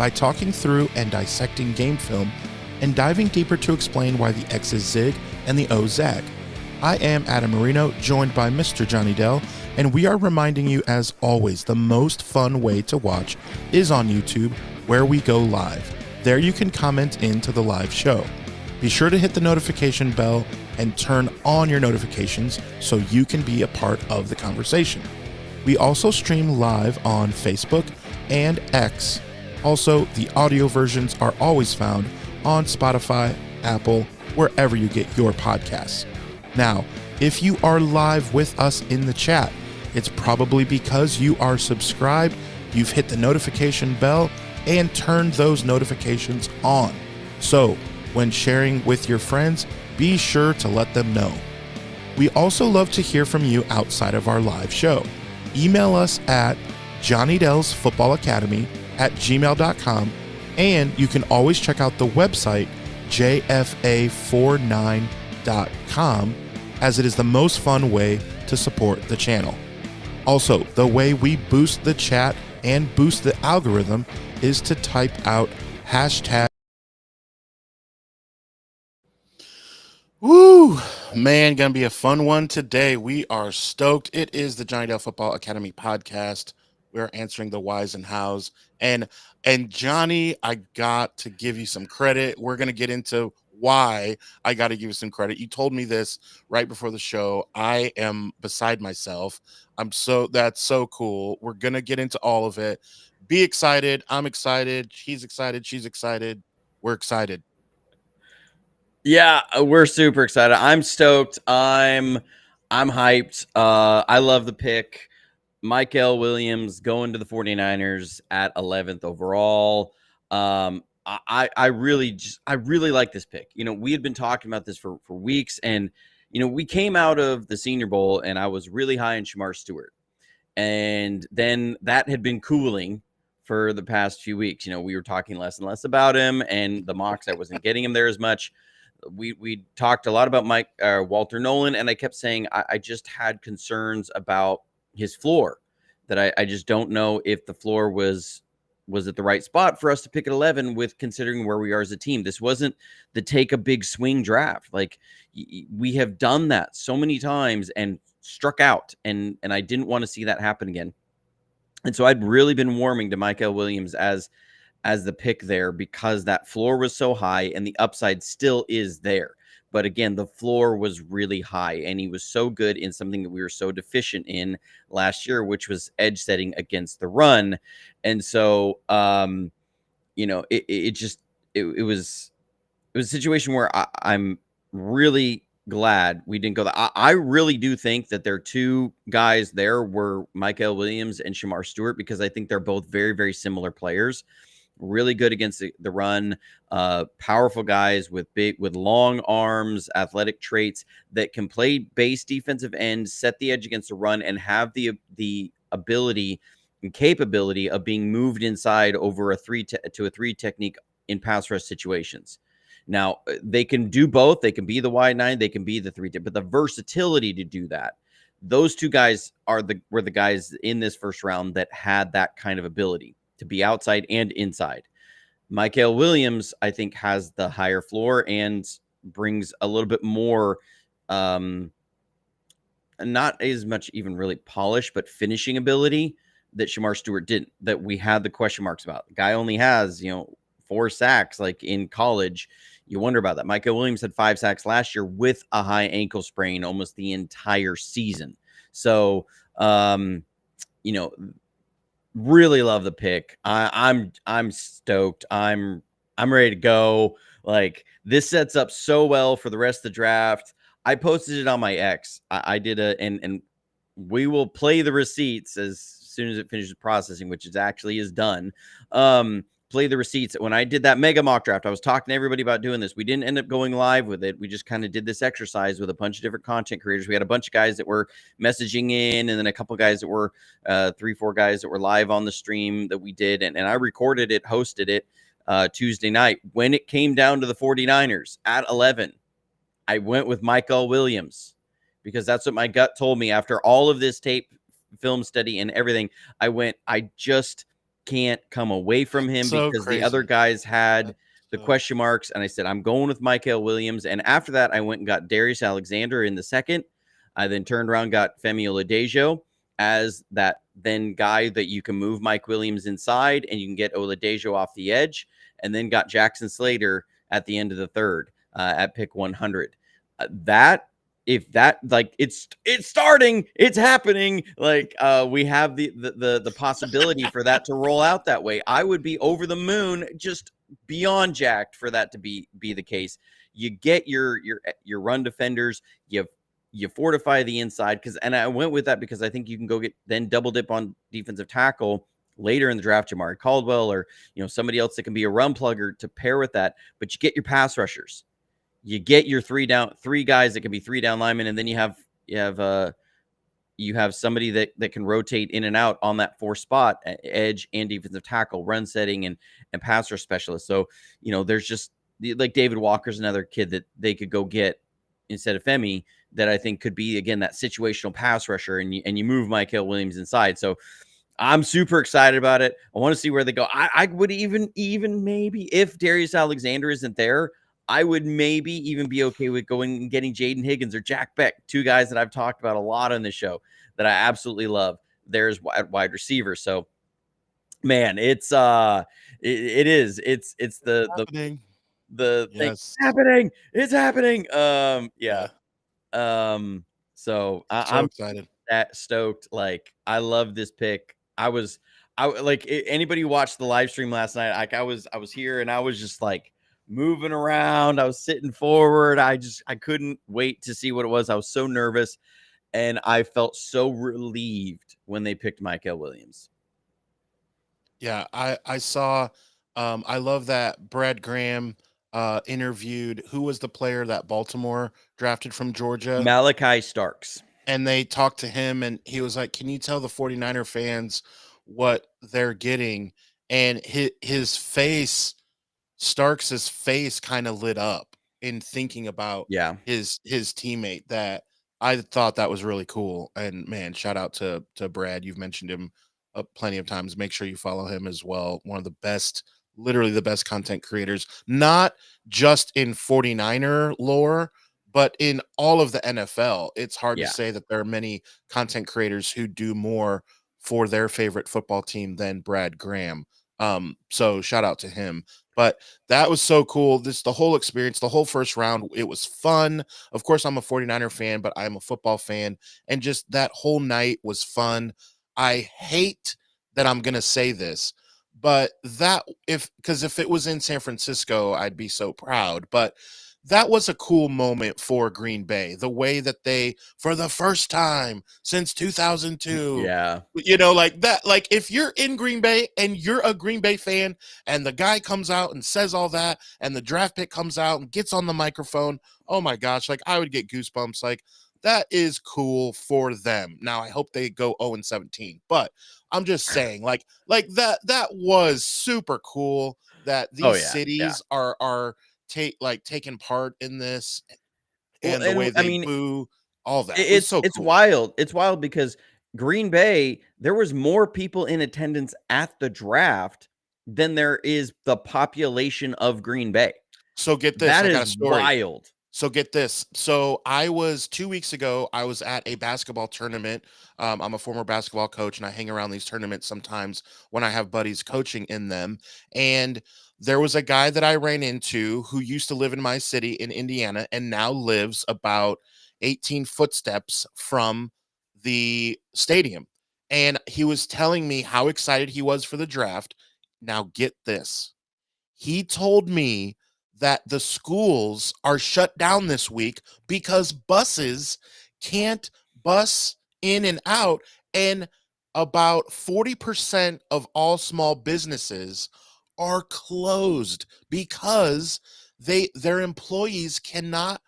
by talking through and dissecting game film and diving deeper to explain why the X's zig and the O's zag. I am Adam Marino, joined by Mr. Johnny Dell, and we are reminding you, as always, the most fun way to watch is on YouTube, where we go live. There you can comment into the live show. Be sure to hit the notification bell and turn on your notifications so you can be a part of the conversation. We also stream live on Facebook and X. Also, the audio versions are always found on Spotify, Apple, wherever you get your podcasts. Now, if you are live with us in the chat, it's probably because you are subscribed, you've hit the notification bell, and turned those notifications on. So, when sharing with your friends, be sure to let them know. We also love to hear from you outside of our live show. Email us at johnnydellsfootballacademy@gmail.com, and you can always check out the website jfa49.com, as it is the most fun way to support the channel. Also, the way we boost the chat and boost the algorithm is to type out hashtag. Woo, man, gonna be a fun one today. We are stoked. It is the Johnny Dell Football Academy podcast. We're answering the whys and hows. And Johnny, I got to give you some credit. We're gonna get into why I got to give you some credit. You told me this right before the show. I am beside myself. That's so cool. We're gonna get into all of it. Be excited. I'm excited. He's excited. She's excited. We're excited. Yeah, we're super excited. I'm stoked. I'm hyped. I love the pick. Mykel Williams going to the 49ers at 11th overall. I really like this pick. You know, we had been talking about this for weeks, and you know, we came out of the Senior Bowl and I was really high on Shamar Stewart. And then that had been cooling for the past few weeks. You know, we were talking less and less about him, and the mocks, I wasn't getting him there as much. We talked a lot about Walter Nolan, and I kept saying I just had concerns about his floor, that I just don't know if the floor was at the right spot for us to pick at 11, with considering where we are as a team. This wasn't the take a big swing draft. Like, we have done that so many times and struck out, and I didn't want to see that happen again. And so I'd really been warming to Mykel Williams as the pick there, because that floor was so high and the upside still is there. But again, the floor was really high, and he was so good in something that we were so deficient in last year, which was edge setting against the run. And so, you know, it was a situation where I'm really glad we didn't go that. I really do think that there are two guys there were Mykel Williams and Shamar Stewart, because I think they're both very, very similar players. Really good against the run, powerful guys with long arms, athletic traits that can play base defensive end, set the edge against the run, and have the ability and capability of being moved inside over a 3 technique in pass rush situations. Now, they can do both. They can be the wide 9, they can be the 3, but the versatility to do that, those two guys were the guys in this first round that had that kind of ability to be outside and inside. Mykel Williams, I think, has the higher floor and brings a little bit more, not as much even really polish, but finishing ability that Shamar Stewart didn't, that we had the question marks about. The guy only has, 4 sacks like in college. You wonder about that. Mykel Williams had 5 sacks last year with a high ankle sprain almost the entire season. So, really love the pick. I'm stoked. I'm ready to go. Like, this sets up so well for the rest of the draft. I posted it on my X. I did and we will play the receipts as soon as it finishes processing, which is done. Play the receipts. When I did that mega mock draft, I was talking to everybody about doing this. We didn't end up going live with it. We just kind of did this exercise with a bunch of different content creators. We had a bunch of guys that were messaging in, and then a couple guys that were 3-4 guys that were live on the stream that we did. And I recorded it, hosted it Tuesday night. When it came down to the 49ers at 11, I went with Mykel Williams, because that's what my gut told me after all of this tape, film study, and everything. I can't come away from him So because the other crazy. guys had the So question marks. And I said, I'm going with Mykel Williams. And after that, I went and got Darius Alexander in the second. I then turned around, got Femi Oladejo as that then guy that you can move Mike Williams inside and you can get Oladejo off the edge. And then got Jackson Slater at the end of the third at pick 100. That if that like it's starting, it's happening, like we have the possibility for that to roll out that way. I would be over the moon, just beyond jacked for that to be the case. You get your run defenders, you fortify the inside, because and I went with that because I think you can go get then double dip on defensive tackle later in the draft, Jamari Caldwell or somebody else that can be a run plugger to pair with that. But you get your pass rushers, you get your three guys that can be 3 down linemen, and then you have somebody that can rotate in and out on that 4 spot, edge and defensive tackle, run setting and pass rush specialist. So there's just like David Walker's another kid that they could go get instead of Femi that I think could be again that situational pass rusher, and you move Mykel Williams inside. So I'm super excited about it. I want to see where they go. I would even maybe if Darius Alexander isn't there, I would maybe even be okay with going and getting Jaden Higgins or Jack Beck, 2 guys that I've talked about a lot on this show that I absolutely love. There's wide receiver. So man, it's it's happening. the thing Yes. happening. It's happening. Yeah. Yeah. So So I'm excited. that stoked. Like, I love this pick. I like anybody who watched the live stream last night. Like, I was here and I was just like moving around. I was sitting forward. I couldn't wait to see what it was. I was so nervous, and I felt so relieved when they picked Mykel Williams. Yeah, I saw I love that Brad Graham interviewed who was the player that Baltimore drafted from Georgia, Malachi Starks. and they talked to him and he was like, "Can you tell the 49er fans what they're getting?" And his face, Starks's face kind of lit up in thinking about Yeah. his teammate. That I thought that was really cool. And man, shout out to Brad. You've mentioned him plenty of times. Make sure you follow him as well. One of the best, literally the best content creators, not just in 49er lore, but in all of the NFL. It's hard to Yeah. say that there are many content creators who do more for their favorite football team than Brad Graham. So shout out to him. But that was so cool. The whole experience, the whole first round, it was fun. Of course, I'm a 49er fan, but I'm a football fan. And just that whole night was fun. I hate that I'm going to say this, but because if it was in San Francisco, I'd be so proud. But that was a cool moment for Green Bay. The way that they, for the first time since 2002, Yeah. like that, like if you're in Green Bay and you're a Green Bay fan and the guy comes out and says all that and the draft pick comes out and gets on the microphone, oh my gosh, like I would get goosebumps. Like that is cool for them. Now I hope they go 0-17, but I'm just saying like that was super cool that Oh these yeah. Yeah. cities are taking part in this, Well, and the way and I they mean, boo, all that was It's so it's cool. wild. It's wild because Green Bay, there was more people in attendance at the draft than there is the population of Green Bay. So get this, That I got is a story. wild. So get this. So I was 2 weeks ago, I was at a basketball tournament. I'm a former basketball coach and I hang around these tournaments sometimes when I have buddies coaching in them. And there was a guy that I ran into who used to live in my city in Indiana and now lives about 18 footsteps from the stadium. And he was telling me how excited he was for the draft. Now get this. He told me that the schools are shut down this week because buses can't bus in and out, and about 40% of all small businesses are closed because their employees cannot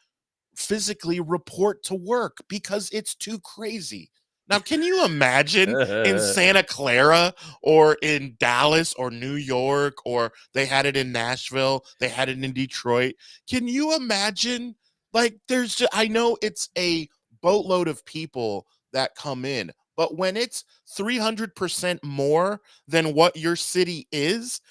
physically report to work because it's too crazy. Now, can you imagine in Santa Clara or in Dallas or New York, or they had it in Nashville, they had it in Detroit? Can you imagine? Like, I know it's a boatload of people that come in, But when it's 300% more than what your city is,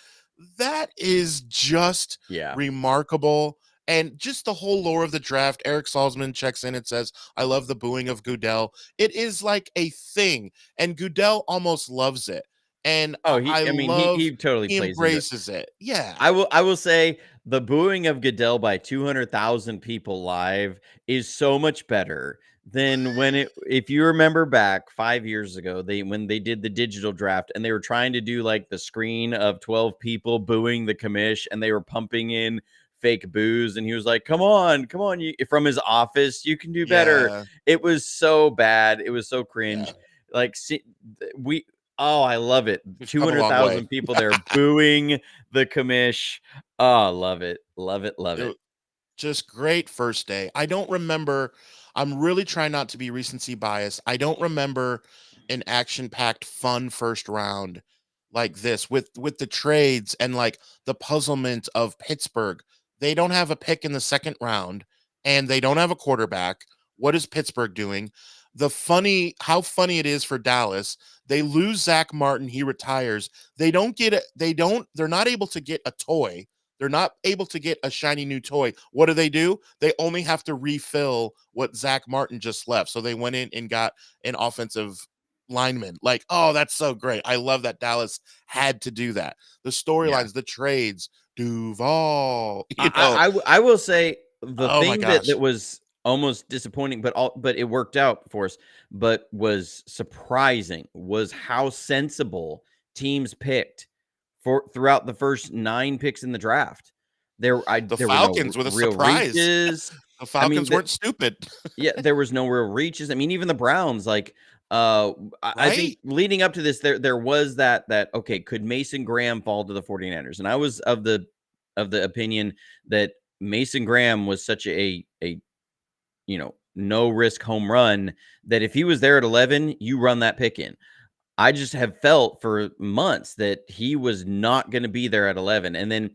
that is just Yeah. remarkable. And just the whole lore of the draft. Eric Salzman checks in and says, I love the booing of Goodell. It is like a thing, and Goodell almost loves it. And Oh, I I mean, love he totally he plays into it. embraces it. Yeah. I will say the booing of Goodell by 200,000 people live is so much better than when if you remember back 5 years ago, when they did the digital draft and they were trying to do like the screen of 12 people booing the commish and they were pumping in fake boos and he was like, come on, from his office, you can do better. Yeah. It was so bad. It was so Yeah. cringe. Like, we, oh, I love it. We've come a long way. 200,000 people there booing the commish. Oh, love it. Love it. Love it. Just great first day. I don't remember. I'm really trying not to be recency bias. I don't remember an action-packed, fun first round like this with the trades and like the puzzlement of Pittsburgh. They don't have a pick in the second round, and they don't have a quarterback. What is Pittsburgh doing? How funny it is for Dallas. They lose Zach Martin. He retires. They don't get it. They're not able to get a toy. They're not able to get a shiny new toy. What do? They only have to refill what Zach Martin just left. So they went in and got an offensive lineman. Like, oh, that's so great. I love that Dallas had to do that. The Yeah. storylines, the trades, Duval, I will say the oh my thing that gosh. was almost disappointing, but it worked out for us, but was surprising was how sensible teams picked for throughout the first 9 picks in the draft. The There were no Falcons with a real surprise. reaches. The I mean, Falcons weren't stupid, yeah, there was no real reaches. I mean, even the Browns, like, I think right? leading up to this, there was that okay, could Mason Graham fall to the 49ers? And I was of the opinion that Mason Graham was such a no risk home run that if he was there at 11, you run that pick in. I just have felt for months that he was not going to be there at 11. And then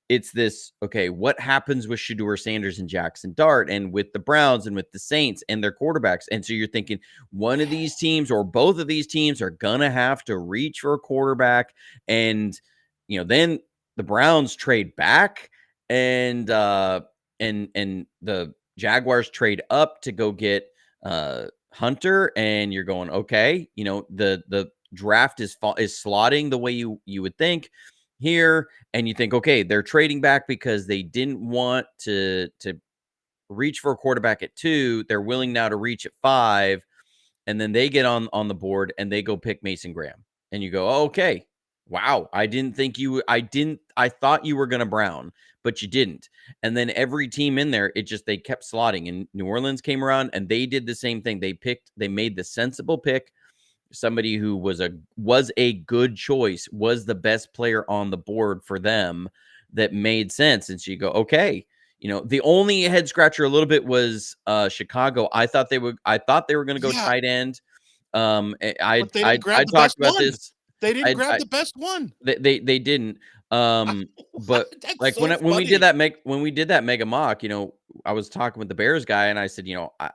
it's this, okay, what happens with Shedeur Sanders and Jackson Dart and with the Browns and with the Saints and their quarterbacks? And so you're thinking one of these teams or both of these teams are going to have to reach for a quarterback. And, then the Browns trade back and the Jaguars trade up to go get Hunter. And you're going, okay, the draft is slotting the way you would think here, and you think, okay, they're trading back because they didn't want to reach for a quarterback at 2. They're willing now to reach at 5, and then they get on the board and they go pick Mason Graham, and you go, oh, okay, wow, I thought you were gonna Brown, but you didn't. And then every team in there, they kept slotting, and New Orleans came around and they did the same thing. They made the sensible pick. Somebody who was a good choice, was the best player on the board for them, that made sense. And so you go, okay, the only head scratcher a little bit was Chicago. I thought they were going to go Yeah, tight end. but they didn't I grab the talked best about one. this. They didn't grab I the best one. they didn't. But That's like so when we did funny. that mega mock, I was talking with the Bears guy and I said,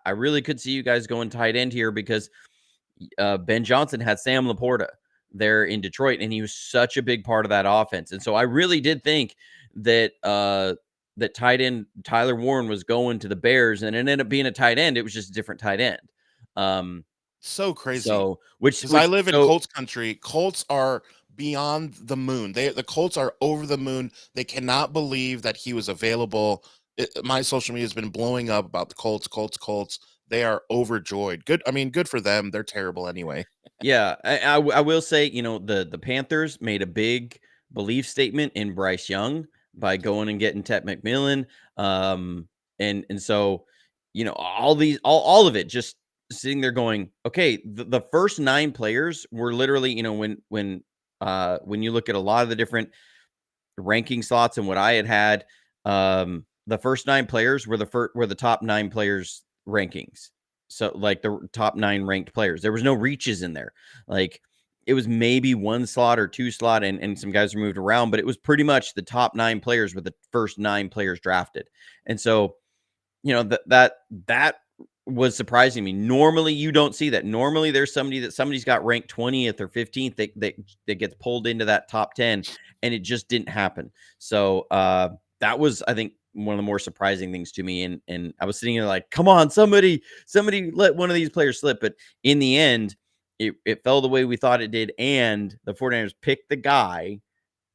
I really could see you guys going tight end here because Ben Johnson had Sam Laporta there in Detroit, and he was such a big part of that offense. And so I really did think that that tight end Tyler Warren was going to the Bears, and it ended up being a tight end. It was just a different tight end. So crazy. So which Because I live in so Colts country. Colts are beyond the moon. The Colts are over the moon. They cannot believe that he was available. My social media has been blowing up about the Colts, Colts, Colts. They are overjoyed. Good. I mean, good for them. They're terrible anyway. yeah, I will say, the Panthers made a big belief statement in Bryce Young by going and getting Tet McMillan. And so, all of it, just sitting there going, okay, the first 9 players were literally, when you look at a lot of the different ranking slots and what I had, the first 9 players were the top 9 players rankings. So like the top 9 ranked players, there was no reaches in there. Like it was maybe 1 slot or 2 slot and some guys were moved around, but it was pretty much the top 9 players were the first 9 players drafted. And so, that was surprising me. Normally, you don't see that. Normally, there's somebody's got ranked 20th or 15th that gets pulled into that top 10, and it just didn't happen. So that was, I think, one of the more surprising things to me. And I was sitting there like, come on, somebody let one of these players slip. But in the end, it fell the way we thought it did. And the 49ers picked the guy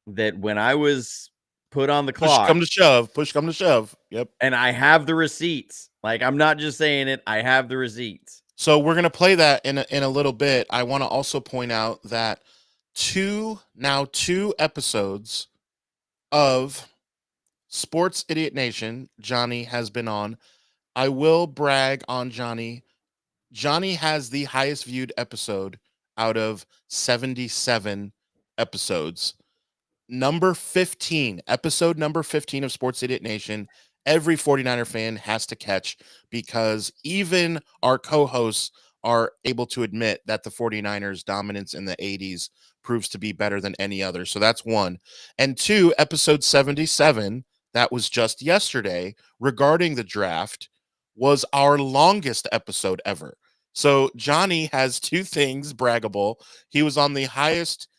that when I was put on the Push clock, come to shove. Push come to shove. Yep. and I have the receipts. Like, I'm not just saying it. I have the receipts. So we're gonna play that in a little bit. I want to also point out that two episodes of Sports Idiot Nation Johnny has been on. I will brag on Johnny. Johnny has the highest viewed episode out of 77 episodes. Number 15, episode number 15 of Sports Idiot Nation, every 49er fan has to catch, because even our co-hosts are able to admit that the 49ers dominance in the 80s proves to be better than any other. So that's one. And two, episode 77, that was just yesterday, regarding the draft, was our longest episode ever. So Johnny has two things braggable. He was on the highest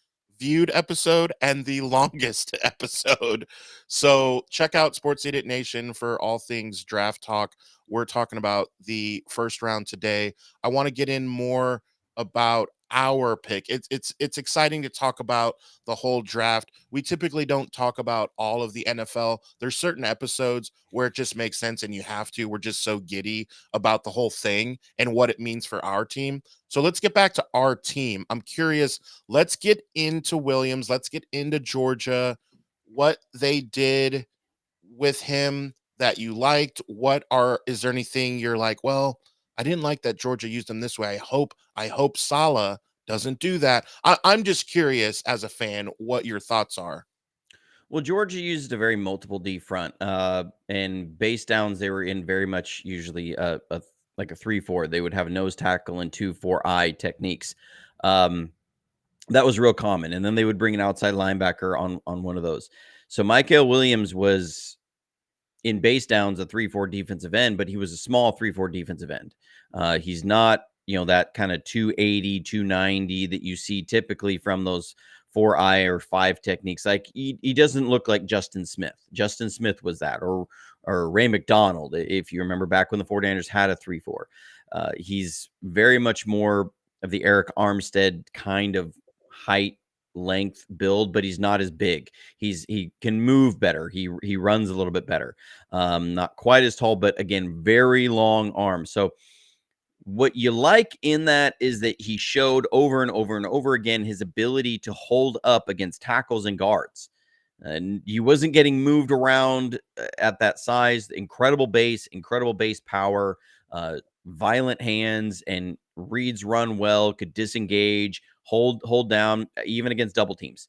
viewed episode and the longest episode. So check out Sports Idiot Nation for all things draft talk. We're talking about the first round today. I want to get in more about our pick. It's exciting to talk about the whole draft. We typically don't talk about all of the NFL. There's certain episodes where it just makes sense and you have to. We're just so giddy about the whole thing and what it means for our team. So let's get back to our team. I'm curious. Let's get into Williams. Let's get into Georgia, what they did with him that you liked. Is there anything you're like, well, I didn't like that Georgia used him this way. I hope Saleh doesn't do that. I'm just curious as a fan what your thoughts are. Well, Georgia used a very multiple D front, and base downs they were in very much usually like a 3-4. They would have a nose tackle and 2-4-eye techniques. That was real common, and then they would bring an outside linebacker on one of those. So Mykel Williams was in base downs a 3-4 defensive end, but he was a small 3-4 defensive end. He's not, that kind of 280, 290 that you see typically from those 4-eye or 5 techniques. Like he doesn't look like Justin Smith. Justin Smith was that, or Ray McDonald, if you remember back when the 49ers had a 3-4. He's very much more of the Eric Armstead kind of height, length, build, but he's not as big. He can move better. He runs a little bit better. Not quite as tall, but again, very long arms. So what you like in that is that he showed over and over and over again his ability to hold up against tackles and guards. And he wasn't getting moved around at that size. Incredible base power, violent hands, and reads run well, could disengage, hold down, even against double teams.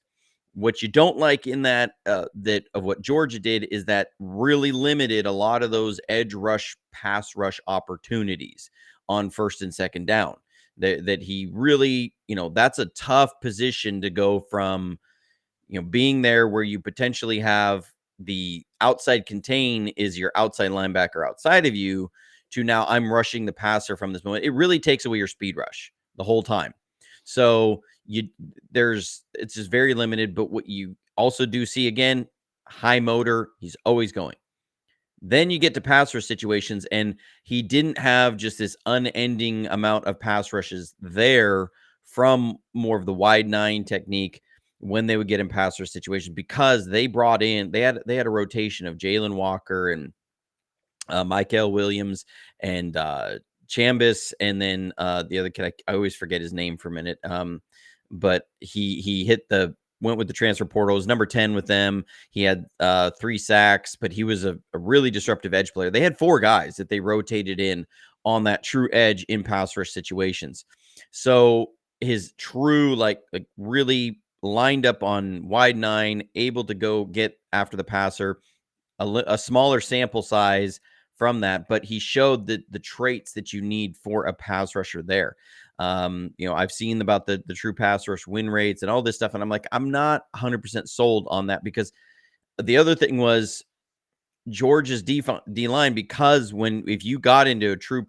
What you don't like in that that of what Georgia did is that really limited a lot of those edge rush, pass rush opportunities on first and second down. That he really, that's a tough position to go from, being there where you potentially have the outside contain is your outside linebacker outside of you, to now I'm rushing the passer from this moment. It really takes away your speed rush the whole time. So it's just very limited. But what you also do see, again, high motor, he's always going. Then you get to pass rush situations, and he didn't have just this unending amount of pass rushes there from more of the wide 9 technique when they would get in pass rush situations, because they had a rotation of Jalen Walker and Mykel Williams and Chambis, and then the other kid, I always forget his name for a minute. But he went with the transfer portal. He was number 10 with them. He had 3 sacks, but he was a really disruptive edge player. They had 4 guys that they rotated in on that true edge in pass rush situations. So his true, like really lined up on wide 9, able to go get after the passer, a smaller sample size from that, but he showed the traits that you need for a pass rusher there. I've seen about the true pass rush win rates and all this stuff, and I'm like, I'm not 100% sold on that, because the other thing was Georgia's D line, because if you got into a true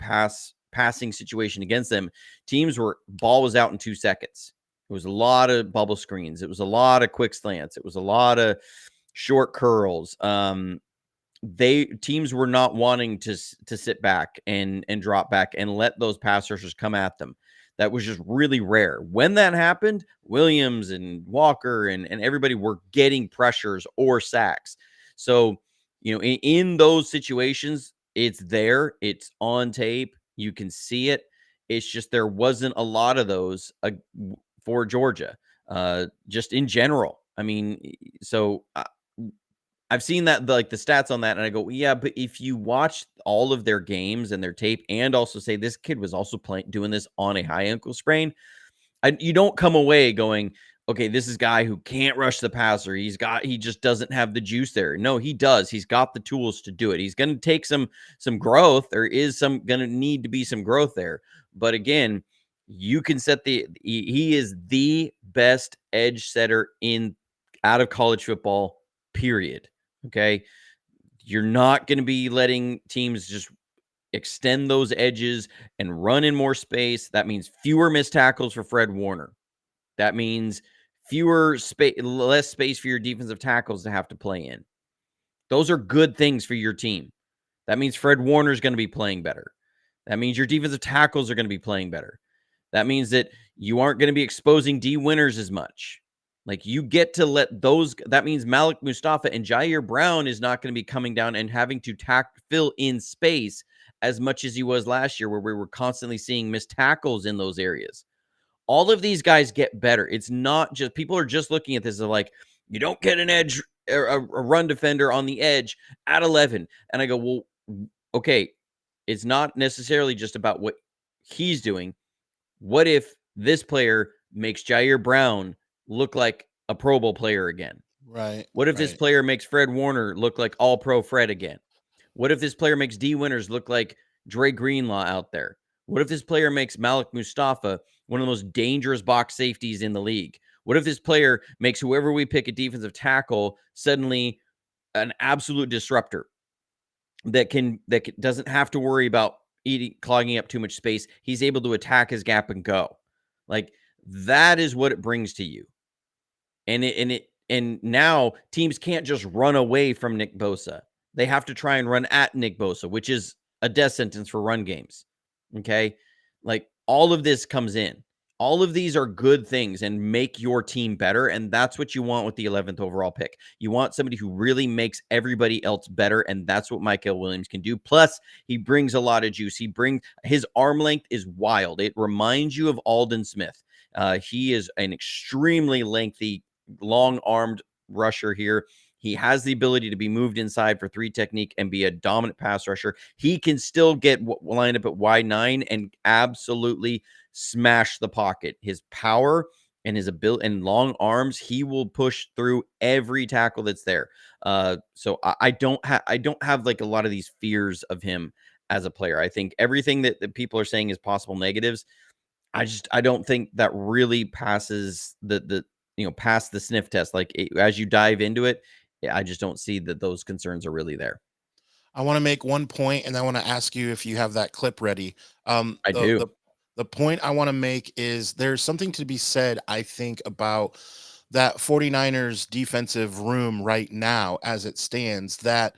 passing situation against them, teams ball was out in 2 seconds. It was a lot of bubble screens. It was a lot of quick slants. It was a lot of short curls. Teams were not wanting to sit back and drop back and let those pass rushers come at them. That was just really rare. When that happened, Williams and Walker and everybody were getting pressures or sacks. So, in those situations, it's there. It's on tape. You can see it. It's just there wasn't a lot of those for Georgia, just in general. I mean, so I've seen that, the stats on that, and I go, yeah, but if you watch all of their games and their tape, and also say this kid was also doing this on a high ankle sprain, you don't come away going, okay, this is a guy who can't rush the passer. He just doesn't have the juice there. No, he does. He's got the tools to do it. He's going to take some growth. There is going to need to be some growth there. But again, you can he is the best edge setter out of college football, period. Okay. You're not going to be letting teams just extend those edges and run in more space. That means fewer missed tackles for Fred Warner. That means less space for your defensive tackles to have to play in. Those are good things for your team. That means Fred Warner is going to be playing better. That means your defensive tackles are going to be playing better. That means that you aren't going to be exposing D winners as much. Like, you get to let those. That means Malik Mustafa and Jair Brown is not going to be coming down and having to fill in space as much as he was last year, where we were constantly seeing missed tackles in those areas. All of these guys get better. It's not just, people are just looking at this as like, you don't get an edge, a run defender on the edge at 11. And I go, well, okay, it's not necessarily just about what he's doing. What if this player makes Jair Brown look like a Pro Bowl player again? Right. What if this player makes Fred Warner look like all pro Fred again? What if this player makes D winners look like Dre Greenlaw out there? What if this player makes Malik Mustafa one of the most dangerous box safeties in the league? What if this player makes whoever we pick a defensive tackle suddenly an absolute disruptor that doesn't have to worry about clogging up too much space? He's able to attack his gap and go. Like, that is what it brings to you. And now teams can't just run away from Nick Bosa. They have to try and run at Nick Bosa, which is a death sentence for run games. Okay? Like, all of this comes in. All of these are good things and make your team better, and that's what you want with the 11th overall pick. You want somebody who really makes everybody else better, and that's what Mykel Williams can do. Plus, he brings a lot of juice. His arm length is wild. It reminds you of Aldon Smith. He is an extremely lengthy, long-armed rusher here. He has the ability to be moved inside for 3 technique and be a dominant pass rusher. He can still get lined up at wide 9 and absolutely smash the pocket. His power and his ability and long arms, he will push through every tackle that's there. So I don't have like a lot of these fears of him as a player. I think everything that people are saying is possible negatives. I don't think that really passes past the sniff test. Like, as you dive into it, I just don't see that those concerns are really there. I want to make one point, and I want to ask you if you have that clip ready. I do. The point I want to make is there's something to be said, I think, about that 49ers defensive room right now as it stands, that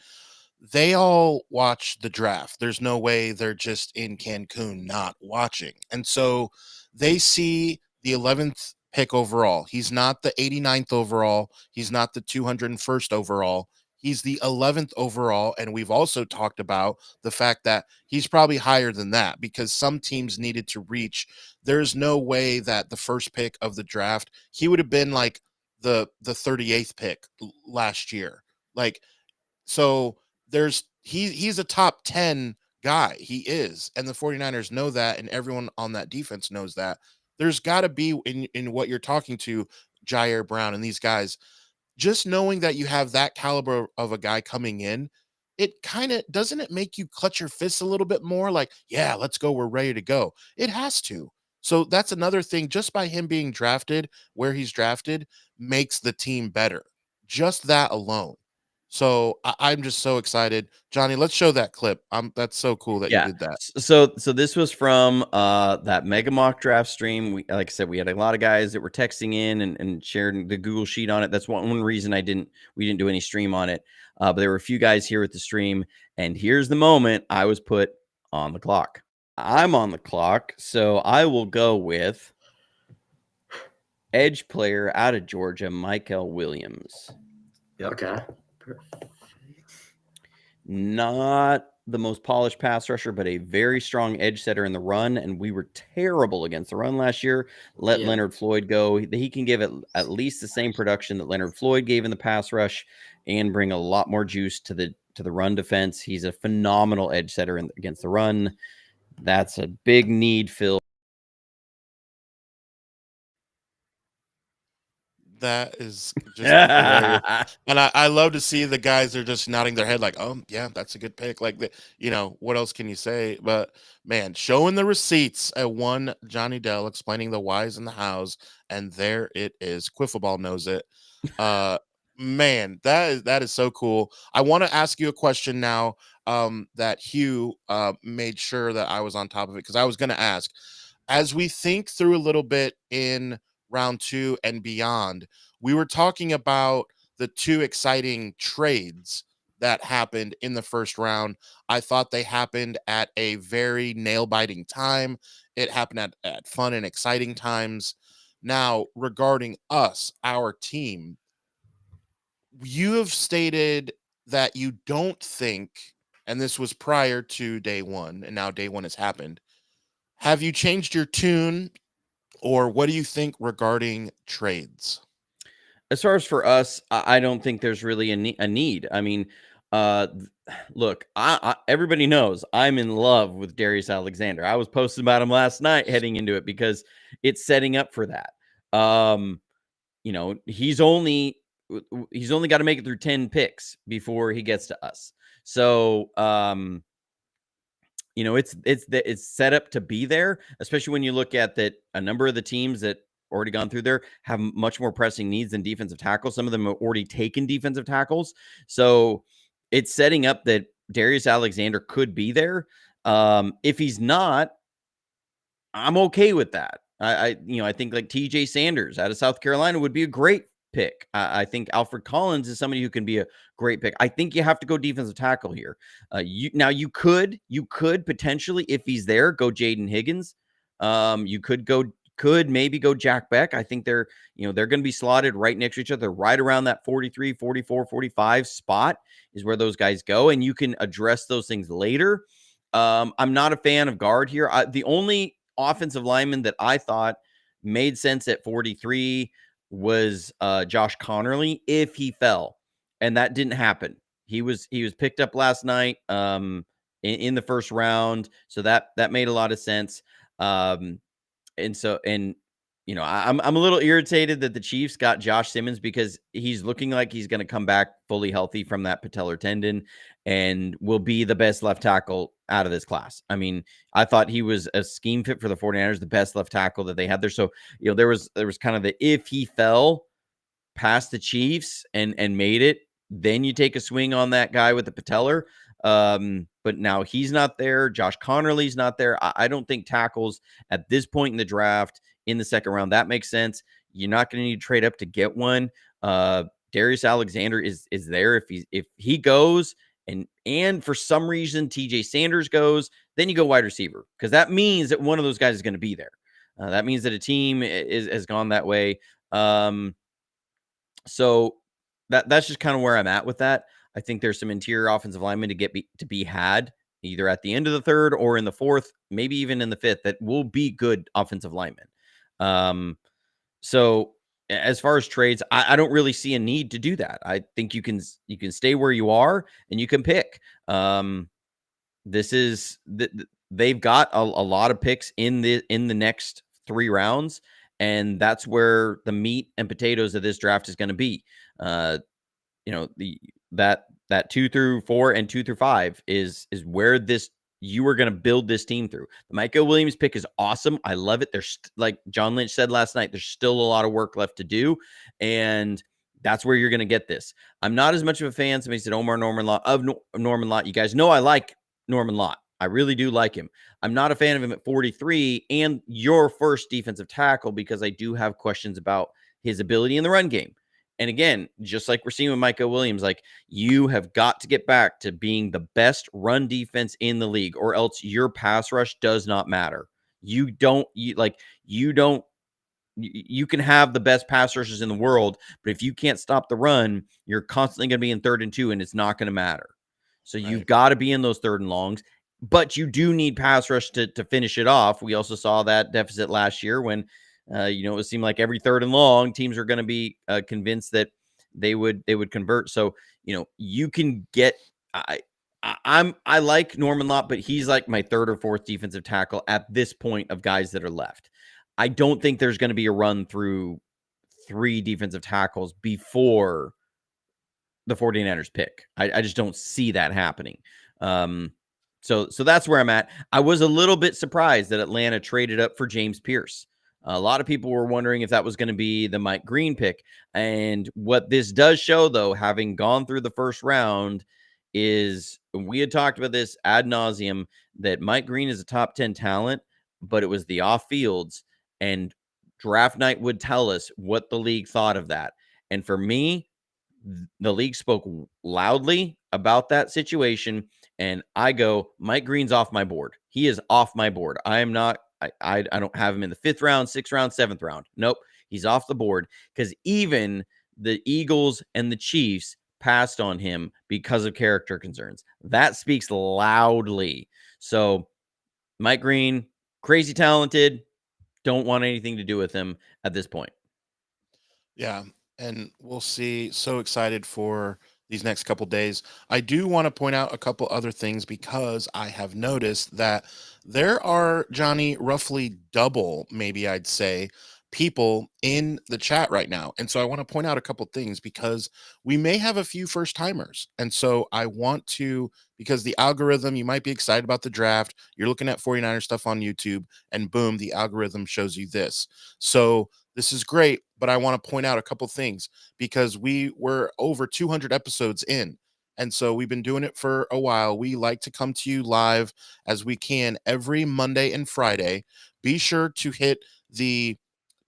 they all watch the draft. There's no way they're just in Cancun not watching. And so they see the 11th pick overall. He's not the 89th overall. He's not the 201st overall. He's the 11th overall. And we've also talked about the fact that he's probably higher than that because some teams needed to reach. There's no way that the first pick of the draft, he would have been like the 38th pick last year. Like, so he's a top 10 guy. He is. And the 49ers know that, and everyone on that defense knows that. There's got to be in what you're talking to Jair Brown and these guys, just knowing that you have that caliber of a guy coming in, it kind of doesn't it make you clutch your fists a little bit more like, yeah, let's go, we're ready to go. It has to. So that's another thing, just by him being drafted where he's drafted makes the team better. Just that alone. So I'm just so excited. Johnny, let's show that clip. That's so cool that you Yeah. did that. So this was from that mega mock draft stream. We, like I said, we had a lot of guys that were texting in and sharing the Google sheet on it. That's one reason we didn't do any stream on it. But there were a few guys here at the stream, and here's the moment I was put on the clock. I'm on the clock, so I will go with edge player out of Georgia, Mykel Williams. Yep. Okay. Not the most polished pass rusher, but a very strong edge setter in the run. And we were terrible against the run last year. Let Leonard Floyd go. He can give it at least the same production that Leonard Floyd gave in the pass rush and bring a lot more juice to the run defense. He's a phenomenal edge setter against the run. That's a big need, Phil. That is just hilarious. And I love to see the guys are just nodding their head like, oh, yeah, that's a good pick. Like, what else can you say? But, man, showing the receipts at one Johnny Dell explaining the whys and the hows, and there it is. Quiffleball knows it. Man, that is so cool. I want to ask you a question now that Hugh made sure that I was on top of it because I was going to ask. As we think through a little bit in round 2 and beyond, we were talking about the 2 exciting trades that happened in the first round. I thought they happened at a very nail-biting time. It happened at fun and exciting times. Now, regarding us, our team, you have stated that you don't think, and this was prior to day 1, and now day 1 has happened. Have you changed your tune, or what do you think regarding trades? As far as for us, I don't think there's really a need. I mean, look, everybody knows I'm in love with Darius Alexander. I was posting about him last night heading into it because it's setting up for that. He's only got to make it through 10 picks before he gets to us. So, it's set up to be there, especially when you look at that a number of the teams that already gone through there have much more pressing needs than defensive tackles. Some of them have already taken defensive tackles. So it's setting up that Darius Alexander could be there. If he's not, I'm okay with that. I think like TJ Sanders out of South Carolina would be a great pick. I think Alfred Collins is somebody who can be a great pick. I think you have to go defensive tackle here. You could potentially, if he's there, go Jaden Higgins. You could maybe go Jack Beck. I think they're going to be slotted right next to each other, right around that 43, 44, 45 spot is where those guys go. And you can address those things later. I'm not a fan of guard here. The only offensive lineman that I thought made sense at 43 was Josh Connerly if he fell, and that didn't happen. He was picked up last night in the first round, so that made a lot of sense. I'm a little irritated that the Chiefs got Josh Simmons because he's looking like he's going to come back fully healthy from that patellar tendon and will be the best left tackle out of this class. I mean, I thought he was a scheme fit for the 49ers, the best left tackle that they had there. So, there was kind of the, if he fell past the Chiefs and made it, then you take a swing on that guy with the patellar. But now he's not there. Josh Connerly's not there. I don't think tackles at this point in the draft in the second round, that makes sense. You're not going to need to trade up to get one. Darius Alexander is there. If he goes and for some reason TJ Sanders goes, then you go wide receiver, because that means that one of those guys is going to be there. That means that a team has gone that way. So that's just kind of where I'm at with that. I think there's some interior offensive linemen to be had either at the end of the third or in the fourth, maybe even in the fifth, that will be good offensive linemen. So as far as trades, I don't really see a need to do that. I think you can stay where you are and you can pick. They've got a lot of picks in the next 3 rounds, and that's where the meat and potatoes of this draft is going to be. That 2 through 4 and 2 through 5 is where you are going to build this team through. The Mykel Williams pick is awesome. I love it. There's, like John Lynch said last night, there's still a lot of work left to do. And That's where you're going to get this. I'm not as much of a fan. Somebody said Norman Lott. You guys know I like Norman Lott. I really do like him. I'm not a fan of him at 43 and your first defensive tackle because I do have questions about his ability in the run game. And again, just like we're seeing with Mykel Williams, like you have got to get back to being the best run defense in the league, or else your pass rush does not matter. You can have the best pass rushers in the world, but if you can't stop the run, you're constantly going to be in 3rd and 2, and it's not going to matter. So you've got to be in those 3rd and longs, but you do need pass rush to finish it off. We also saw that deficit last year when, it seemed like every 3rd and long teams are going to be convinced that they would convert. So, you can get, I like Norman Lott, but he's like my 3rd or 4th defensive tackle at this point of guys that are left. I don't think there's going to be a run through 3 defensive tackles before the 49ers pick. I just don't see that happening. So that's where I'm at. I was a little bit surprised that Atlanta traded up for James Pierce. A lot of people were wondering if that was going to be the Mike Green pick. And what this does show, though, having gone through the first round, is we had talked about this ad nauseum that Mike Green is a top 10 talent, but it was the off fields. And draft night would tell us what the league thought of that. And for me, the league spoke loudly about that situation. And I go, Mike Green's off my board. He is off my board. I am not, I don't have him in the 5th round, 6th round, 7th round. Nope. He's off the board because even the Eagles and the Chiefs passed on him because of character concerns. That speaks loudly. So Mike Green, crazy talented. Don't want anything to do with him at this point. Yeah, and we'll see. So excited for these next couple days. I do want to point out a couple other things because I have noticed that there are, Johnny, roughly double, maybe I'd say, people in the chat right now. And so I want to point out a couple things because we may have a few first timers. And so I want to, because the algorithm, you might be excited about the draft. You're looking at 49er stuff on YouTube and boom, the algorithm shows you this. So this is great, but I want to point out a couple things because we were over 200 episodes in. And so we've been doing it for a while. We like to come to you live as we can every Monday and Friday. Be sure to hit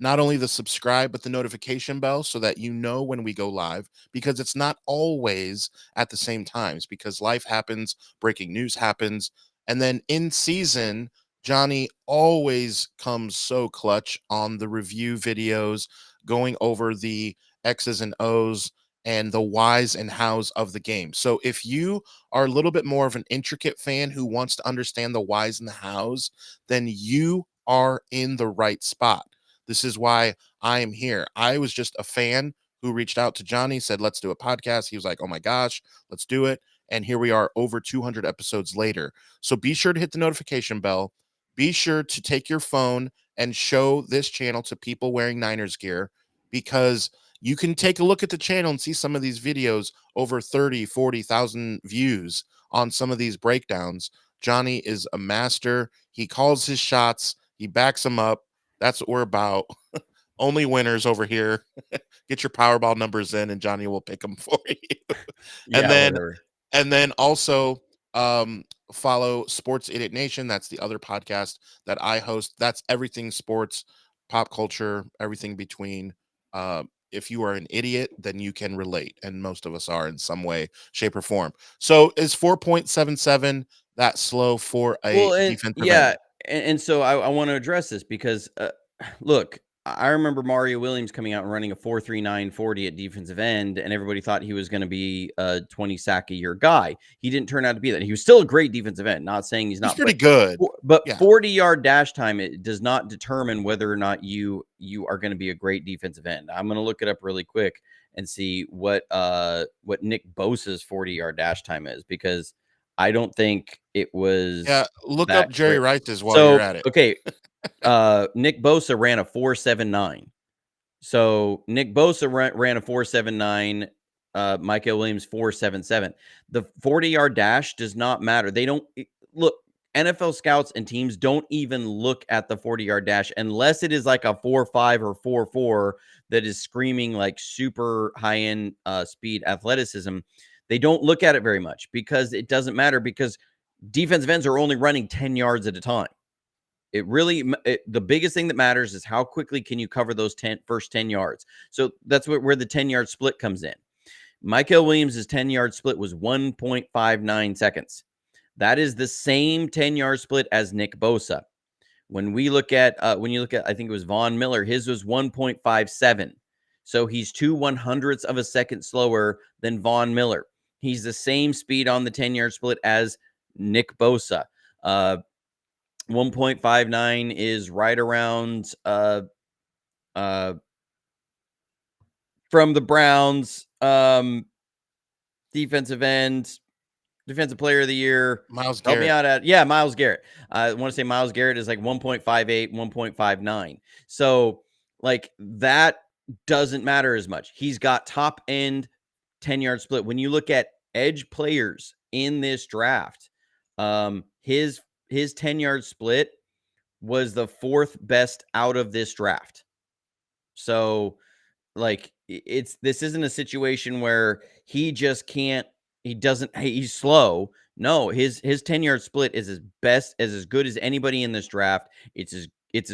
not only the subscribe, but the notification bell so that you know when we go live, because it's not always at the same times because life happens, breaking news happens. And then in season, Johnny always comes so clutch on the review videos, going over the X's and O's and the whys and hows of the game. So if you are a little bit more of an intricate fan who wants to understand the whys and the hows, then you are in the right spot. This is why I am here. I was just a fan who reached out to Johnny, said, let's do a podcast. He was like, oh my gosh, let's do it. And here we are over 200 episodes later. So be sure to hit the notification bell. Be sure to take your phone and show this channel to people wearing Niners gear, because you can take a look at the channel and see some of these videos over 30, 40,000 views on some of these breakdowns. Johnny is a master. He calls his shots. He backs them up. That's what we're about. Only winners over here. Get your Powerball numbers in, and Johnny will pick them for you. And then also follow Sports Idiot Nation. That's the other podcast that I host. That's everything sports, pop culture, everything between. If you are an idiot, then you can relate, and most of us are in some way, shape, or form. So is 4.77 that slow for a defensive end? And so I want to address this because, look, I remember Mario Williams coming out and running a 4.39 40 at defensive end, and everybody thought he was going to be a 20 sack a year guy. He didn't turn out to be that. He was still a great defensive end. Not saying he's not. He's pretty good. But 40-yard dash time, it does not determine whether or not you are going to be a great defensive end. I'm going to look it up really quick and see what Nick Bosa's 40-yard dash time is, because I don't think it was. Yeah, look up Jerry Rice's while you're at it. Okay. Nick Bosa ran a 4.79. So Nick Bosa ran a 4.79. Mykel Williams 4.77. The 40-yard dash does not matter. They don't look. NFL scouts and teams don't even look at the 40-yard dash unless it is like a 4.5 or 4.4. that is screaming like super high end speed athleticism, they don't look at it very much because it doesn't matter, because defensive ends are only running 10 yards at a time. The biggest thing that matters is how quickly can you cover those first 10 yards. So that's where the 10-yard split comes in. Mykel Williams' 10-yard split was 1.59 seconds. That is the same 10-yard split as Nick Bosa. When you look at, I think it was Von Miller, his was 1.57. So he's 2/100ths of a second slower than Von Miller. He's the same speed on the 10-yard split as Nick Bosa. 1.59 is right around from the Browns defensive end, defensive player of the year. Myles Help me Garrett. out. Myles Garrett. I want to say Myles Garrett is like 1.58, 1.59. So like that doesn't matter as much. He's got top end 10-yard split. When you look at edge players in this draft, his 10-yard split was the fourth best out of this draft. So like this isn't a situation where he just can't, he's slow. No, his 10-yard split is as good as anybody in this draft. It's as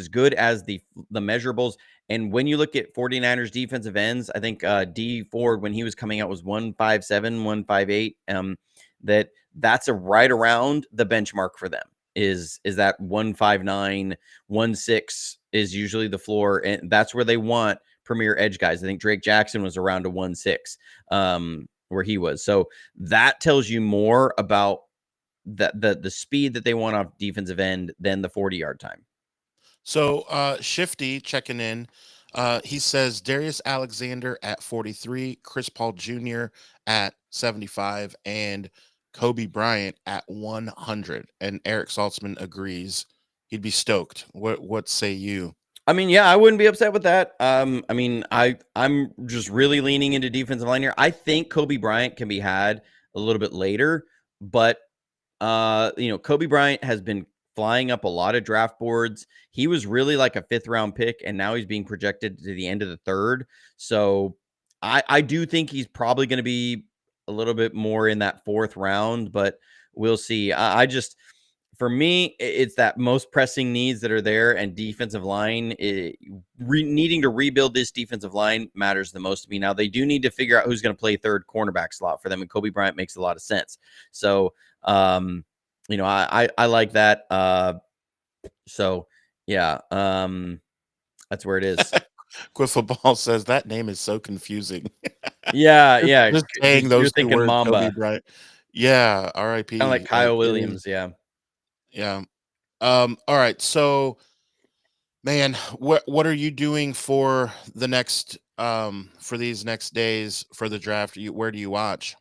good as the measurables. And when you look at 49ers defensive ends, I think D Ford, when he was coming out, was 157, 158. That's a right around the benchmark for them. Is that 159, 16 is usually the floor, and that's where they want premier edge guys. I think Drake Jackson was around a 16 where he was. So that tells you more about the speed that they want off defensive end than the 40-yard time. So Shifty checking in. He says Darius Alexander at 43, Chris Paul Jr. at 75, and Kobe Bryant at 100. And Eric Saltzman agrees. He'd be stoked. What say you? I mean, yeah, I wouldn't be upset with that. I mean, I'm just really leaning into defensive line here. I think Kobe Bryant can be had a little bit later, but Kobe Bryant has been flying up a lot of draft boards. He was really like a 5th round pick, and now he's being projected to the end of the 3rd. So I do think he's probably going to be a little bit more in that 4th round, but we'll see. For me, it's that most pressing needs that are there, and defensive line, needing to rebuild this defensive line matters the most to me. Now, they do need to figure out who's going to play 3rd cornerback slot for them, and Kobe Bryant makes a lot of sense. So, I like that. So, yeah, that's where it is. Quiffle Ball says that name is so confusing. Yeah. Just saying those You're thinking words, Mamba. Kobe Bryant. Yeah, R.I.P. Kind of like Kyle Williams, yeah. Yeah. All right. So, man, what are you doing for the next for these next days for the draft? Where do you watch?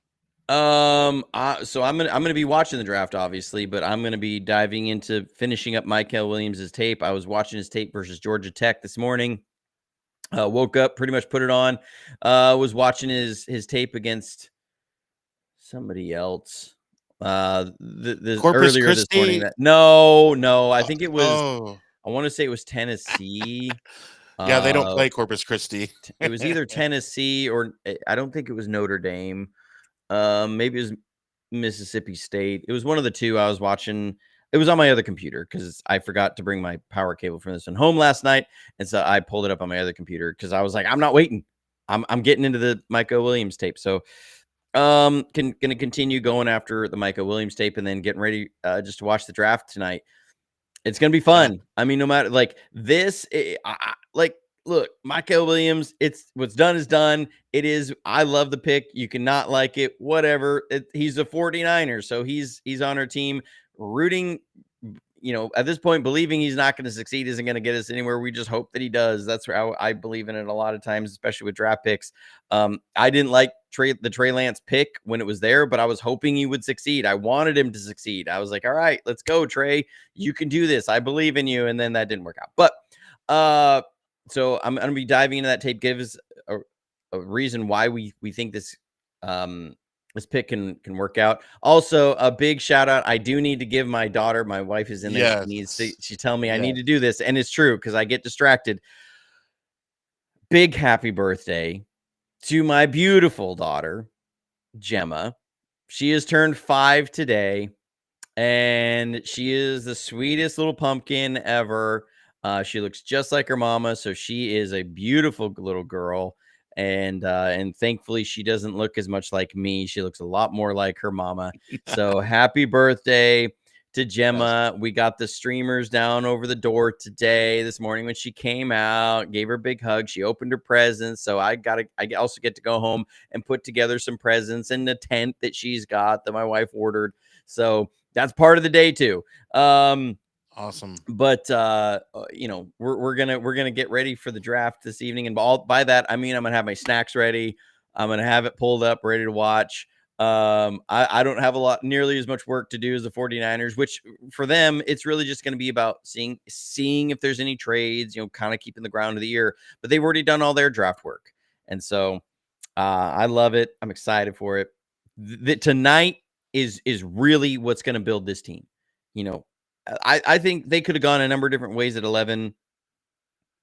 So I'm gonna be watching the draft, obviously, but I'm gonna be diving into finishing up Mykel Williams' tape. I was watching his tape versus Georgia Tech this morning. Woke up, pretty much put it on. Was watching his tape against somebody else. Earlier Christi? This morning. No, I think it was. I want to say it was Tennessee. Yeah, they don't play Corpus Christi. It was either Tennessee or I don't think it was Notre Dame. Maybe it was Mississippi State. It was one of the two. I was watching. It was on my other computer because I forgot to bring my power cable from this one home last night, and so I pulled it up on my other computer because I was like, I'm not waiting. I'm getting into the Mykel Williams tape. So, gonna continue going after the Mykel Williams tape, and then getting ready just to watch the draft tonight. It's gonna be fun. Yeah. I mean, no matter like this, look, Mykel Williams, it's what's done is done. It is. I love the pick. You cannot like it, whatever. He's a 49er, so he's on our team. Rooting, at this point, believing he's not going to succeed isn't going to get us anywhere. We just hope that he does. That's how I believe in it a lot of times, especially with draft picks. I didn't like the Trey Lance pick when it was there, but I was hoping he would succeed. I wanted him to succeed. I was like, all right, let's go, Trey. You can do this. I believe in you. And then that didn't work out. But so I'm going to be diving into that tape. Give us a reason why we think this this pick can work out. Also, a big shout out. I do need to give my daughter. My wife is in there. Yes. She's telling me I need to do this, and it's true because I get distracted. big happy birthday to my beautiful daughter, Gemma. She has turned 5 today, and she is the sweetest little pumpkin ever. She looks just like her mama, so she is a beautiful little girl. And thankfully, she doesn't look as much like me. She looks a lot more like her mama. So happy birthday to Gemma. We got the streamers down over the door today, this morning when she came out, gave her a big hug. She opened her presents. So I also get to go home and put together some presents in the tent that she's got that my wife ordered. So that's part of the day too. Awesome. But we're gonna get ready for the draft this evening, and by that I mean I'm gonna have my snacks ready. I'm gonna have it pulled up, ready to watch. I don't have nearly as much work to do as the 49ers, which for them it's really just going to be about seeing if there's any trades, kind of keeping the ground of the year. But they've already done all their draft work, and so I love it. I'm excited for it. Tonight is really what's going to build this team. I think they could have gone a number of different ways at 11.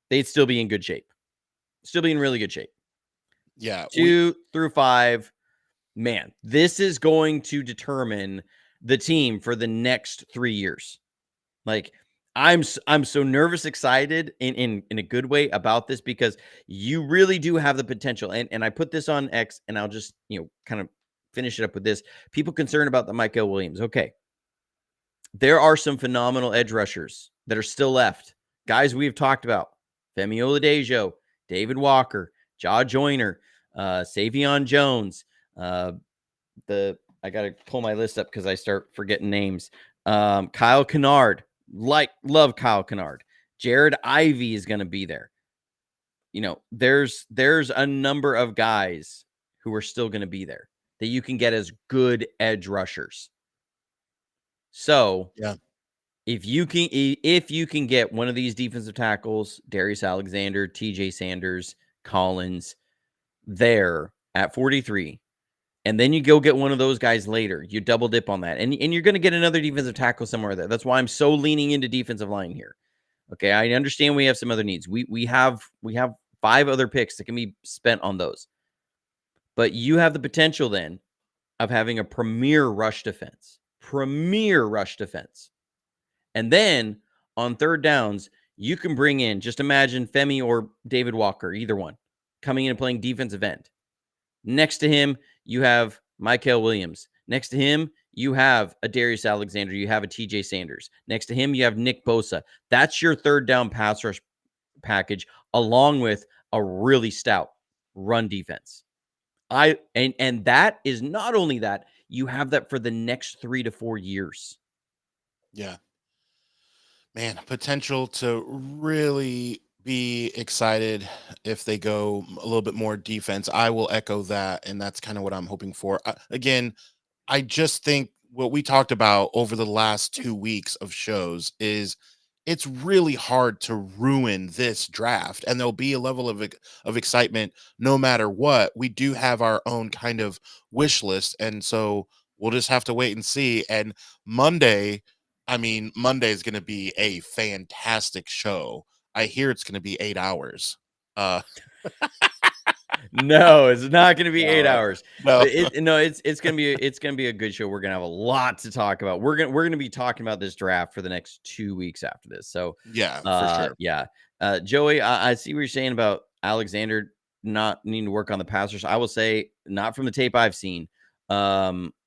They'd still be in good shape. Still be in really good shape. Yeah. 2 through 5. Man, this is going to determine the team for the next 3 years. Like, I'm so nervous, excited in a good way about this, because you really do have the potential. And I put this on X, and I'll just, kind of finish it up with this. People concerned about the Mykel Williams. Okay. There are some phenomenal edge rushers that are still left. Guys we've talked about: Femi Oladejo, David Walker, Jaw Joyner, Savion Jones. I got to pull my list up because I start forgetting names. Kyle Kennard, love Kyle Kennard. Jared Ivey is going to be there. There's a number of guys who are still going to be there that you can get as good edge rushers. So yeah, if you can get one of these defensive tackles, Darius Alexander, TJ Sanders, Collins, there at 43, and then you go get one of those guys later, you double dip on that, and you're going to get another defensive tackle somewhere there. That's why I'm so leaning into defensive line here. Okay, I understand we have some other needs. We have 5 other picks that can be spent on those, but you have the potential then of having a premier rush defense. And then on third downs, you can bring in, just imagine Femi or David Walker, either one, coming in and playing defensive end. Next to him, you have Mykel Williams. Next to him, you have a Darius Alexander. You have a TJ Sanders. Next to him, you have Nick Bosa. That's your third down pass rush package, along with a really stout run defense. And that is not only that, you have that for the next 3 to 4 years. Yeah. Man, potential to really be excited if they go a little bit more defense. I will echo that, and that's kind of what I'm hoping for. Again, I just think what we talked about over the last 2 weeks of shows is it's really hard to ruin this draft, and there'll be a level of excitement no matter what. We do have our own kind of wish list, and so we'll just have to wait and see. And Monday is going to be a fantastic show. I hear it's going to be 8 hours. Uh, No, it's not going to be 8 no, hours. no, But it's going to be a good show. We're going to have a lot to talk about. We're going to be talking about this draft for the next 2 weeks after this. So, yeah, for sure. yeah. Joey, I see what you're saying about Alexander not needing to work on the passers. I will say, not from the tape I've seen.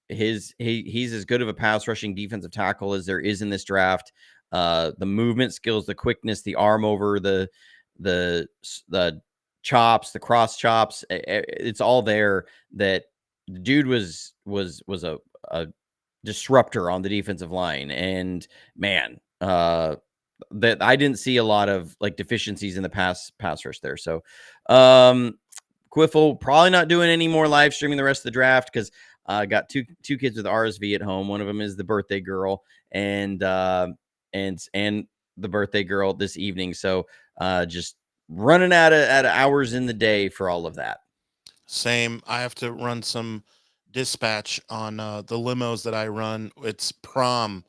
He's as good of a pass rushing defensive tackle as there is in this draft. The movement skills, the quickness, the arm over the chops, the cross chops, it's all there. That the dude was a disruptor on the defensive line, and man, that I didn't see a lot of like deficiencies in the pass rush there. So Quiffle probably not doing any more live streaming the rest of the draft, because I got two kids with RSV at home. One of them is the birthday girl, and the birthday girl this evening. So just running out of hours in the day for all of that. Same. I have to run some dispatch on the limos that I run. It's prom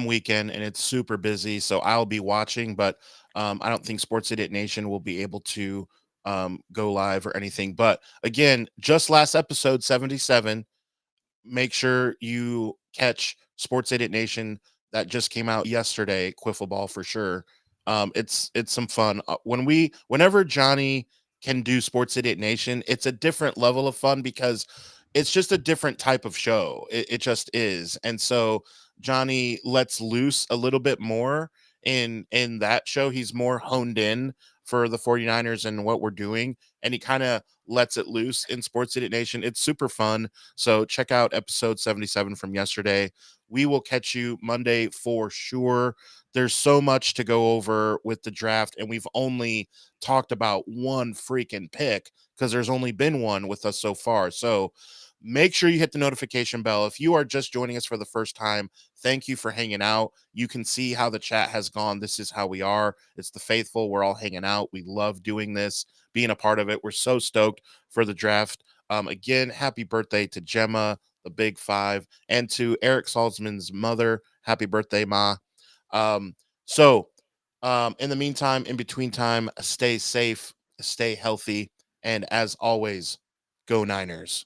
weekend, and it's super busy, so I'll be watching. But I don't think Sports Idiot Nation will be able to go live or anything. But again, just last episode 77, make sure you catch Sports Idiot Nation that just came out yesterday, Quiffle Ball for sure. It's some fun. Whenever Johnny can do Sports Idiot Nation, it's a different level of fun because it's just a different type of show. It just is. And so Johnny lets loose a little bit more in that show. He's more honed in for the 49ers and what we're doing, and he kind of lets it loose in Sports Idiot Nation. It's super fun. So check out episode 77 from yesterday. We will catch you Monday for sure. There's so much to go over with the draft, and we've only talked about one freaking pick because there's only been one with us so far. So make sure you hit the notification bell. If you are just joining us for the first time, thank you for hanging out. You can see how the chat has gone. This is how we are. It's the faithful. We're all hanging out. We love doing this, being a part of it. We're so stoked for the draft. Again, happy birthday to Gemma, the big five, and to Eric Salzman's mother. Happy birthday, Ma. Um, in the meantime, in between time, stay safe, stay healthy, and as always, go Niners.